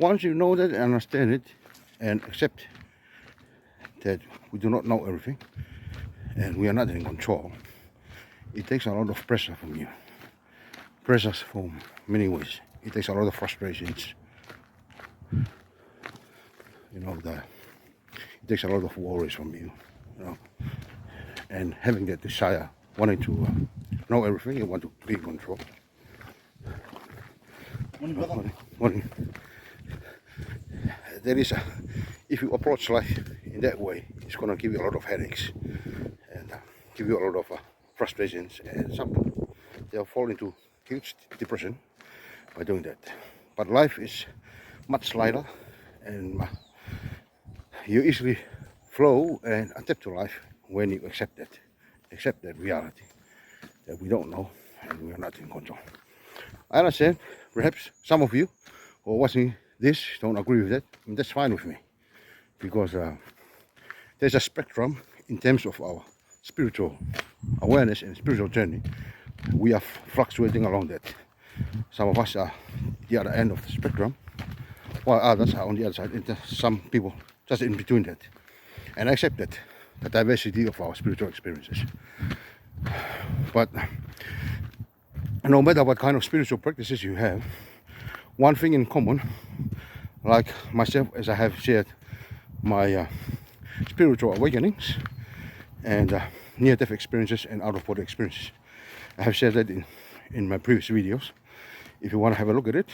Once you know that and understand it and accept that we do not know everything and we are not in control, it takes a lot of pressure from you. Pressure from many ways. It takes a lot of frustrations. It takes a lot of worries from you. And having that desire, wanting to know everything, you want to be in control. Morning. If you approach life in that way, it's going to give you a lot of headaches and give you a lot of frustrations, and some people they'll fall into huge depression by doing that. But life is much lighter, and you easily flow and adapt to life when you accept that reality that we don't know and we are not in control. I understand perhaps some of you who are watching this don't agree with that, and that's fine with me, because there's a spectrum in terms of our spiritual awareness and spiritual journey. We are fluctuating along that. Some of us are the other end of the spectrum, while others are on the other side, and some people just in between that. And I accept that, the diversity of our spiritual experiences. But no matter what kind of spiritual practices you have, one thing in common, like myself, as I have shared my spiritual awakenings and near-death experiences and out-of-body experiences. I have shared that in my previous videos. If you want to have a look at it,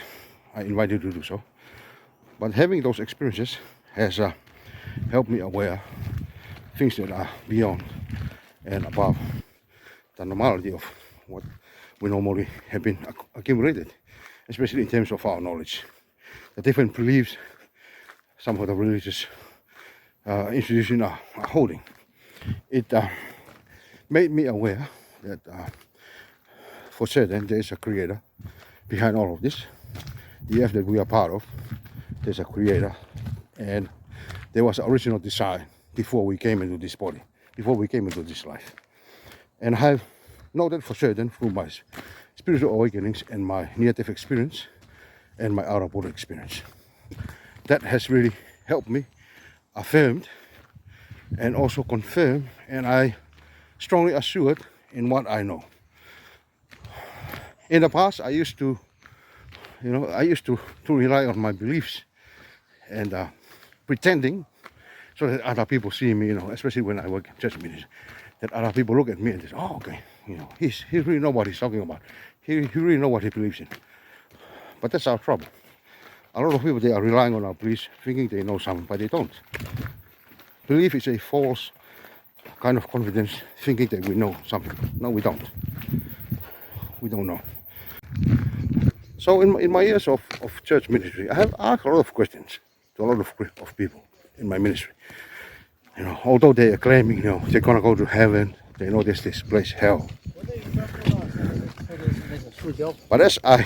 I invite you to do so. But having those experiences has helped me aware things that are beyond and above the normality of what we normally have been accumulated, especially in terms of our knowledge. The different beliefs some of the religious institutions are holding. It made me aware that for certain there is a creator behind all of this. The earth that we are part of, there's a creator, and there was an original design before we came into this body, before we came into this life. And I have known that for certain through my spiritual awakenings and my near-death experience and my out-of-body experience. That has really helped me affirmed and also confirmed, and I strongly assured in what I know. In the past, I used to rely on my beliefs and pretending so that other people see me, especially when I work in church ministry, that other people look at me and say, oh, okay, he really know what he's talking about. He really know what he believes in. But that's our trouble. A lot of people, they are relying on our beliefs, thinking they know something, but they don't. Belief is a false kind of confidence, thinking that we know something. No, we don't. We don't know. So in my years of church ministry, I have asked a lot of questions to a lot of people in my ministry. Although they are claiming, they're gonna go to heaven, they know there's this place, hell. But as I,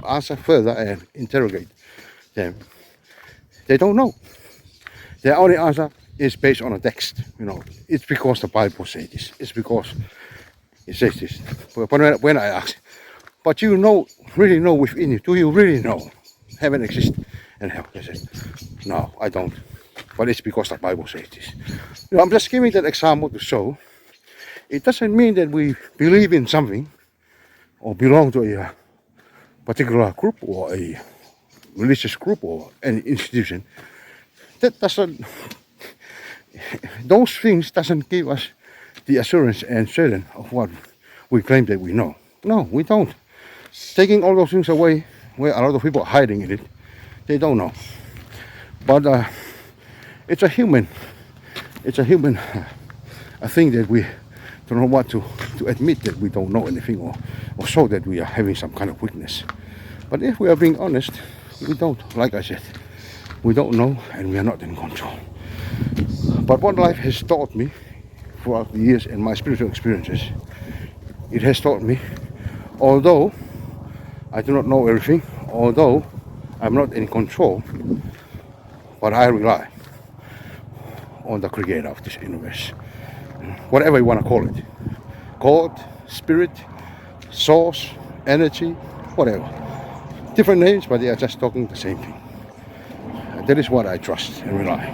answer further and interrogate them, they don't know. Their only answer is based on a text. It's because the Bible says this. It's because it says this. But when I ask, but really know within you, do you really know heaven exists and hell? They say, no, I don't. But it's because the Bible says this. I'm just giving that example to show it doesn't mean that we believe in something or belong to a particular group or a religious group or an institution. Those things doesn't give us the assurance and certain of what we claim that we know. No, we don't. Taking all those things away, where a lot of people are hiding in it, they don't know. But it's a human a thing that we don't know what to admit that we don't know anything or show that we are having some kind of weakness. But if we are being honest, we don't. Like I said, we don't know and we are not in control. But what life has taught me throughout the years and my spiritual experiences, it has taught me, although I do not know everything, although I'm not in control, but I rely on the creator of this universe. Whatever you want to call it. God, spirit, source, energy, whatever. Different names, but they are just talking the same thing. that is what I trust and rely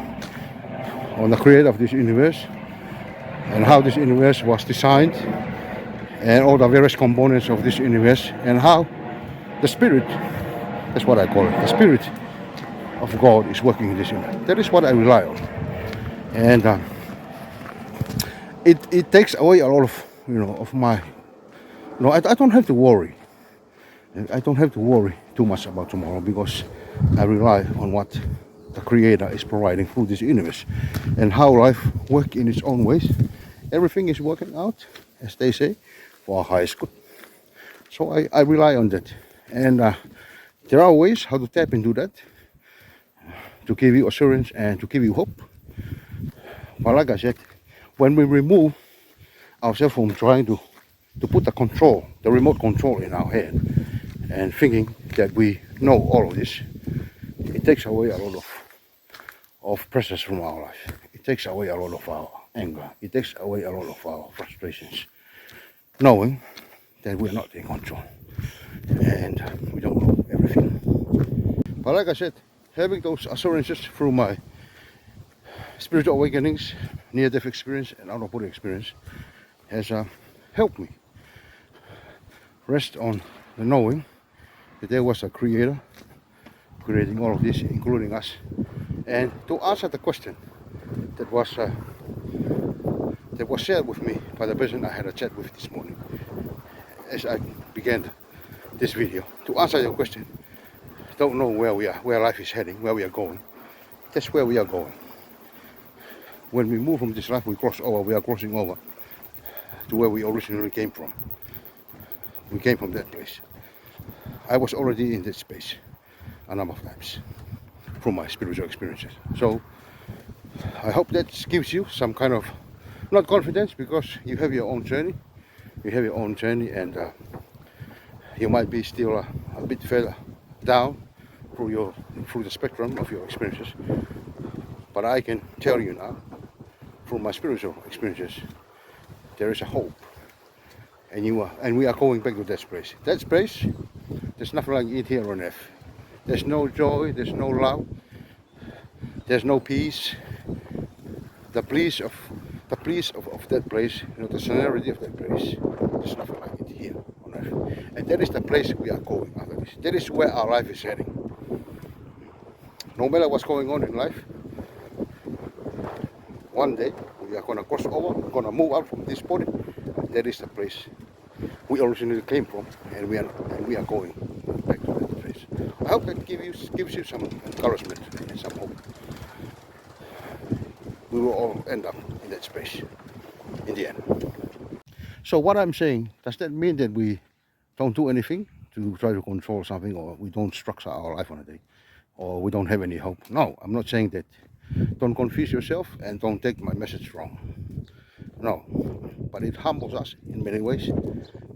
on the creator of this universe and how this universe was designed and all the various components of this universe and how the spirit, that's what I call it, the spirit of God is working in this universe. That is what I rely on. And it takes away a lot of, of my, I don't have to worry. I don't have to worry too much about tomorrow because I rely on what the Creator is providing through this universe and how life works in its own ways. Everything is working out, as they say, for our highest good. So I rely on that. And there are ways how to tap into that, to give you assurance and to give you hope. But like I said, when we remove ourselves from trying to put the control, the remote control in our head and thinking that we know all of this, it takes away a lot of pressures from our life. It takes away a lot of our anger. It takes away a lot of our frustrations, knowing that we're not in control and we don't know everything. But like I said, having those assurances through my spiritual awakenings, near-death experience and out-of-body experience has helped me rest on the knowing that there was a creator creating all of this, including us. And to answer the question that was shared with me by the person I had a chat with this morning as I began this video, to answer your question, don't know where we are, where life is heading, where we are going. That's where we are going. When we move from this life, we are crossing over to where we originally came from. We came from that place. I was already in that space a number of times from my spiritual experiences. So I hope that gives you some kind of, not confidence, because you have your own journey. You have your own journey, and you might be still a bit further down through the spectrum of your experiences. But I can tell you now, from my spiritual experiences, there is a hope, and we are going back to that place. That place, there's nothing like it here on earth. There's no joy, there's no love, there's no peace. The peace of that place, the serenity of that place, there's nothing like it here on earth. And that is the place we are going after this. That is where our life is heading. No matter what's going on in life, one day we are going to cross over, we're going to move out from this body. That is the place we originally came from, and we are going back to that place. I hope that gives you some encouragement and some hope. We will all end up in that space in the end. So what I'm saying, does that mean that we don't do anything to try to control something, or we don't structure our life on a day, or we don't have any hope? No, I'm not saying that. Don't confuse yourself and don't take my message wrong. No, but it humbles us in many ways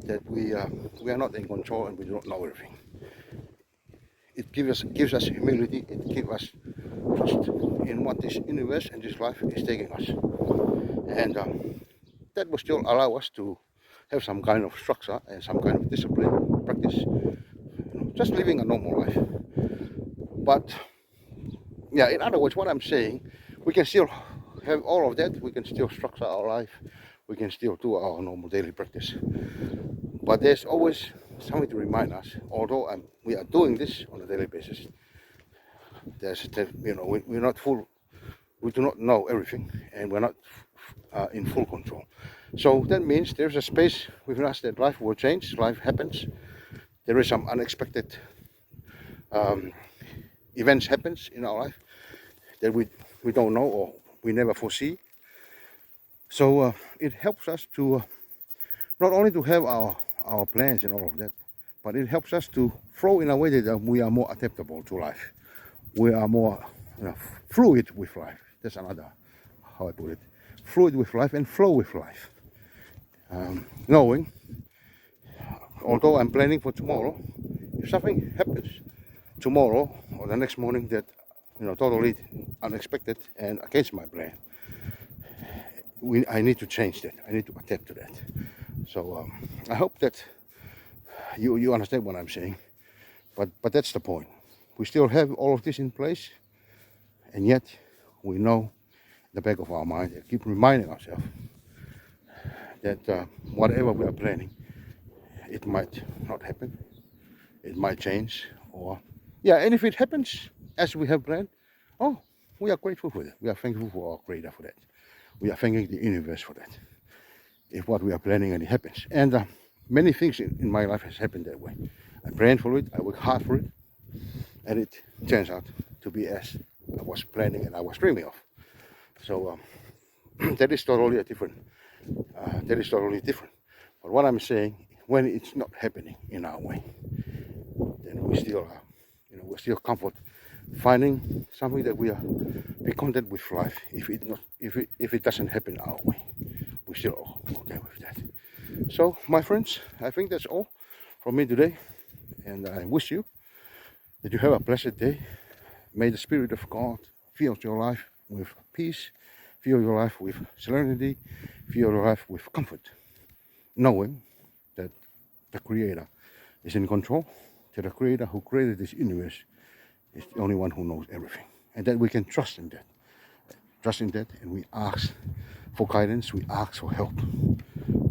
that we are not in control and we don't know everything. It gives us humility. It gives us trust in what this universe and this life is taking us, and that will still allow us to have some kind of structure and some kind of discipline, practice, just living a normal life. But yeah, in other words, what I'm saying, we can still have all of that. We can still structure our life. We can still do our normal daily practice. But there's always something to remind us, although we are doing this on a daily basis, we're not full, we do not know everything, and we're not in full control. So that means there's a space within us that life will change, life happens. There is some unexpected events happens in our life that we don't know or we never foresee. So it helps us to not only to have our plans and all of that, but it helps us to flow in a way that we are more adaptable to life. We are more fluid with life. That's another how I put it. Fluid with life and flow with life. Knowing, although I'm planning for tomorrow, if something happens tomorrow or the next morning that totally unexpected and against my plan, I need to change that. I need to adapt to that. So I hope that you understand what I'm saying. But that's the point. We still have all of this in place, And yet we know in the back of our mind and keep reminding ourselves that whatever we are planning, it might not happen, it might change, or yeah, and if it happens as we have planned, oh, we are grateful for that. We are thankful for our Creator for that. We are thanking the universe for that. If what we are planning and it happens, and many things in my life has happened that way. I planned for it, I worked hard for it, and it turns out to be as I was planning and I was dreaming of. So that is totally different. That is totally different. But what I'm saying, when it's not happening in our way, then we still, we're still comfort finding something that we are be content with life. If it doesn't happen our way, we're still okay with that. So, my friends, I think that's all from me today, and I wish you that you have a blessed day. May the Spirit of God fill your life with peace, fill your life with serenity, fill your life with comfort, knowing that the Creator is in control, that the Creator who created this universe is the only one who knows everything, and that we can trust in that. Trust in that, and we ask for guidance, we ask for help from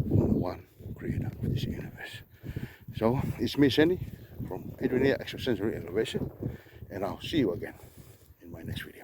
the one Creator of this universe. So, it's me, Seni, from Edrienia Extrasensory Elevation, and I'll see you again in my next video.